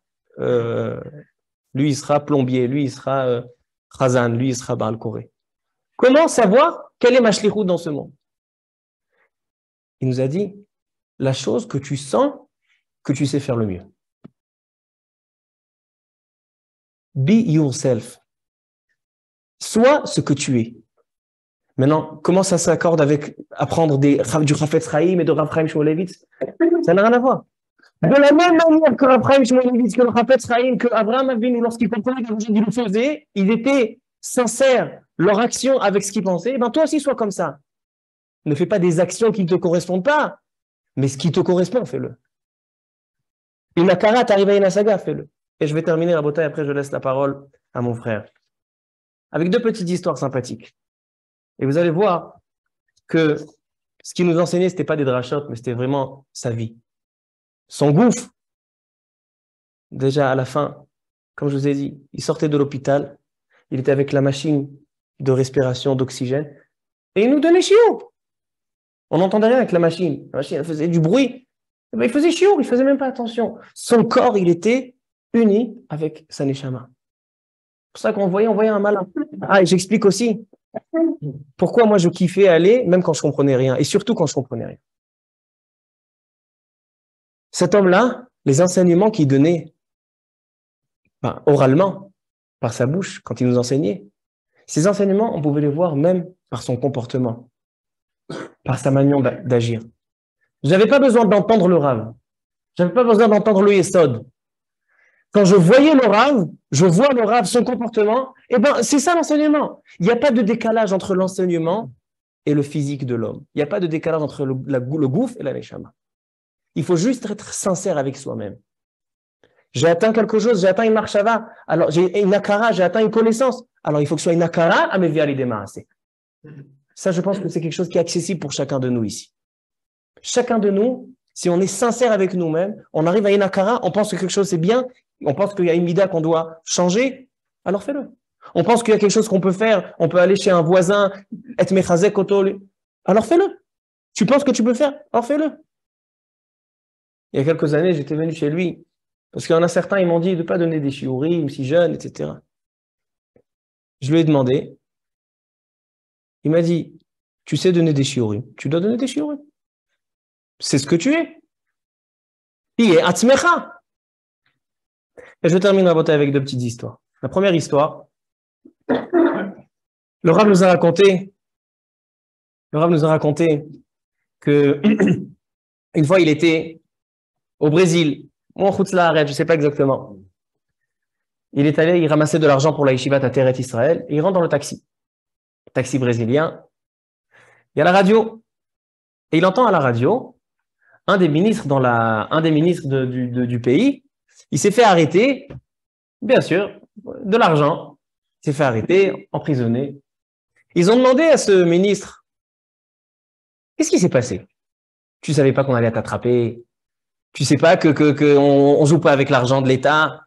plombier, lui, il sera chazan, lui, il sera Baal Koré. Comment savoir quelle est ma shlichut dans ce monde? Il nous a dit la chose que tu sens que tu sais faire le mieux. Be yourself. Sois ce que tu es. Maintenant, comment ça s'accorde avec apprendre du Chafetz Chaim et de Rav Chaim Shmulevitz? Ça n'a rien à voir. De la même manière que Rav Chaim Shmulevitz, que le Chafetz Chaim, que Avraham Avinu, lorsqu'il comprenait quelque chose qu'il le faisait, ils étaient sincères, leur action avec ce qu'ils pensaient. Ben toi aussi, sois comme ça. Ne fais pas des actions qui ne te correspondent pas, mais ce qui te correspond, fais-le. Une akara, t'arrives à une saga, fais-le. Et je vais terminer la bataille, après je laisse la parole à mon frère. Avec deux petites histoires sympathiques. Et vous allez voir que ce qu'il nous enseignait, ce n'était pas des drachot, mais c'était vraiment sa vie. Son gouffre, déjà à la fin, comme je vous ai dit, il sortait de l'hôpital, il était avec la machine de respiration d'oxygène, et il nous donnait chiot. On n'entendait rien avec la machine. La machine, elle faisait du bruit. Il faisait chiot, il ne faisait même pas attention. Son corps, il était uni avec sa neshama. C'est pour ça qu'on voyait un malin. Ah, et j'explique aussi pourquoi moi je kiffais aller, même quand je ne comprenais rien, et surtout quand je ne comprenais rien. Cet homme-là, les enseignements qu'il donnait oralement, par sa bouche, quand il nous enseignait, ces enseignements, on pouvait les voir même par son comportement, par sa manière d'agir. Je n'avais pas besoin d'entendre le Rav. Je n'avais pas besoin d'entendre le Yesod. Quand je voyais le Rav, je vois le Rav, son comportement, et ben c'est ça l'enseignement. Il n'y a pas de décalage entre l'enseignement et le physique de l'homme. Il n'y a pas de décalage entre le gouffre et la neshama. Il faut juste être sincère avec soi-même. J'ai atteint quelque chose, j'ai atteint une marshava, alors j'ai une akara, j'ai atteint une connaissance. Alors il faut que ce soit une akara à mes vialidemaase. Ça, je pense que c'est quelque chose qui est accessible pour chacun de nous ici. Chacun de nous, si on est sincère avec nous-mêmes, on arrive à une akara, on pense que quelque chose c'est bien, on pense qu'il y a une mida qu'on doit changer, alors fais-le. On pense qu'il y a quelque chose qu'on peut faire, on peut aller chez un voisin, être mechazek koto, alors fais-le. Tu penses que tu peux faire, alors fais-le. Il y a quelques années, j'étais venu chez lui, parce qu'il y en a certains, ils m'ont dit de ne pas donner des shiurim si jeunes, etc. Je lui ai demandé, il m'a dit, tu sais donner des shiurim, tu dois donner des shiurim. C'est ce que tu es. Il est atzmecha. Et je termine la bataille avec deux petites histoires. La première histoire, le Rav nous a raconté que une fois il était au Brésil, ou en Khoutzlaharet, je ne sais pas exactement. Il est allé, il ramassait de l'argent pour la yeshivat à Teret Israël, et il rentre dans le taxi brésilien. Il y a la radio, et il entend à la radio un des ministres du pays, il s'est fait arrêter, bien sûr, de l'argent, il s'est fait arrêter, emprisonné. Ils ont demandé à ce ministre, qu'est-ce qui s'est passé? Tu savais pas qu'on allait t'attraper? Tu sais pas que on joue pas avec l'argent de l'État?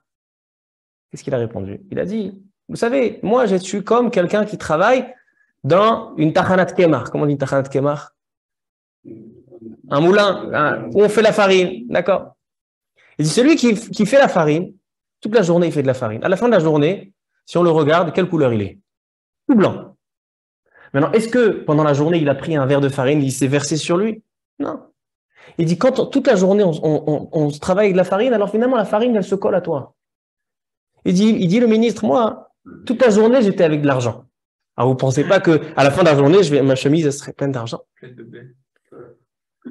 Qu'est-ce qu'il a répondu? Il a dit, vous savez, moi, je suis comme quelqu'un qui travaille dans une tachanat kemar. Comment on dit une tachanat kemar? Un moulin où on fait la farine, d'accord? Il dit, celui qui fait la farine, toute la journée, il fait de la farine. À la fin de la journée, si on le regarde, quelle couleur il est? Tout blanc. Maintenant, est-ce que pendant la journée, il a pris un verre de farine, il s'est versé sur lui? Non. Il dit, quand toute la journée, on travaille avec de la farine, alors finalement, la farine, elle se colle à toi. Il dit le ministre, moi, toute la journée, j'étais avec de l'argent. Alors, vous ne pensez pas qu'à la fin de la journée, ma chemise, elle serait pleine d'argent?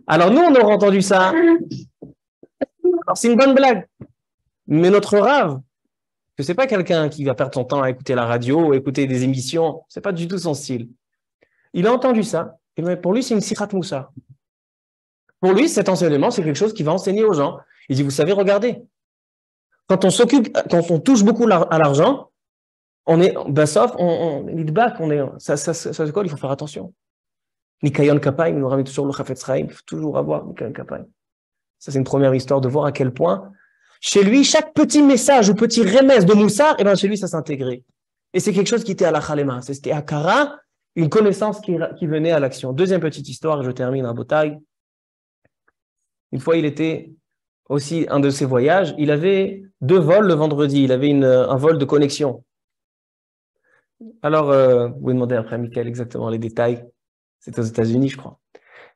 Alors, nous, on aurait entendu ça. Alors, c'est une bonne blague. Mais notre rave, que c'est pas quelqu'un qui va perdre son temps à écouter la radio, à écouter des émissions, c'est pas du tout son style. Il a entendu ça, et pour lui, c'est une sirat moussa. Pour lui, cet enseignement, c'est quelque chose qu'il va enseigner aux gens. Il dit, vous savez, regardez, quand on touche beaucoup à l'argent, on est, sauf, on ça se colle, il faut faire attention. Nikayon Kapaim, nous ramène toujours le Chafetz Chaim, il faut toujours avoir Nikayon Kapaim. Ça, c'est une première histoire de voir à quel point, chez lui, chaque petit message ou petit remède de Moussar, et chez lui, ça s'intégrait. Et c'est quelque chose qui était à la Khalema. C'était à Kara, une connaissance qui venait à l'action. Deuxième petite histoire, et je termine à Botaï. Une fois, il était aussi un de ses voyages. Il avait 2 vols le vendredi. Il avait un vol de connexion. Alors, vous pouvez demander après à Michael exactement les détails. C'est aux États-Unis, je crois.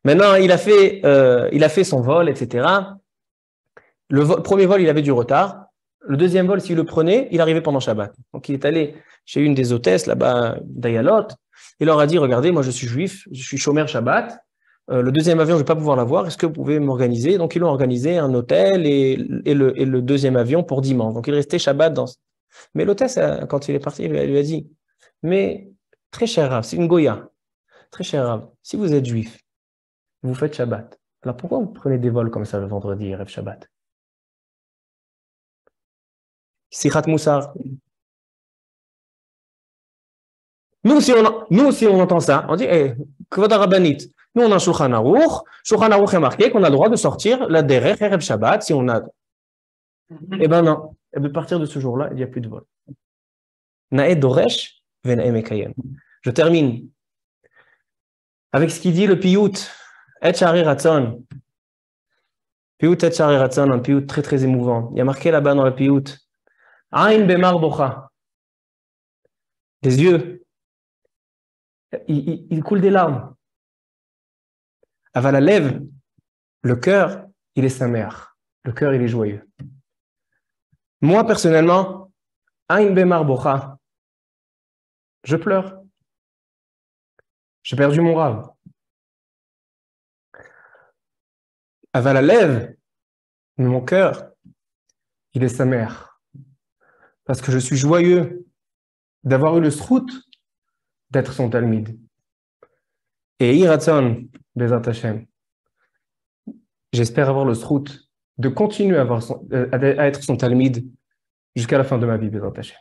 Maintenant, il a fait son vol, etc. Le premier vol, il avait du retard. Le deuxième vol, s'il le prenait, il arrivait pendant Shabbat. Donc, il est allé chez une des hôtesses là-bas d'Ayalot. Il leur a dit, regardez, moi, je suis juif, je suis chômeur Shabbat. Le deuxième avion, je ne vais pas pouvoir l'avoir. Est-ce que vous pouvez m'organiser? Donc, ils l'ont organisé un hôtel et le deuxième avion pour dimanche. Donc, il restait Shabbat dans. Mais l'hôtesse, quand il est parti, elle lui a dit, mais très cher Rav, c'est une Goya. Très cher Rav, si vous êtes juif, vous faites Shabbat. Alors, pourquoi vous prenez des vols comme ça le vendredi, Rêve Shabbat? Sichat Moussar. Nous, si on entend ça, on dit, Kvod Rabanit. Nous, on a un Shulchan Aruch. Shulchan Aruch est marqué qu'on a le droit de sortir la derech Erev Shabbat si on a. Eh ben non. Et à partir de ce jour-là, il n'y a plus de vol. Nae Doresh Venae Mekayem. Je termine avec ce qu'il dit le Piyut. Et Shari Ratzon. Piyut Et Shari Ratzon, un Piyut très très émouvant. Il y a marqué là-bas dans le Piyut. Ain Bemar Bocha. Les yeux. Il coule des larmes. Aval lève, le cœur, il est sa mère. Le cœur, il est joyeux. Moi, personnellement, Ain Bemar Bocha, je pleure. J'ai perdu mon rave. Aval lève, mon cœur, il est sa mère. Parce que je suis joyeux d'avoir eu le srout d'être son talmid. Et Iratzon, Bezat Hashem, j'espère avoir le srout de continuer à être son talmid jusqu'à la fin de ma vie, Bezat Hashem.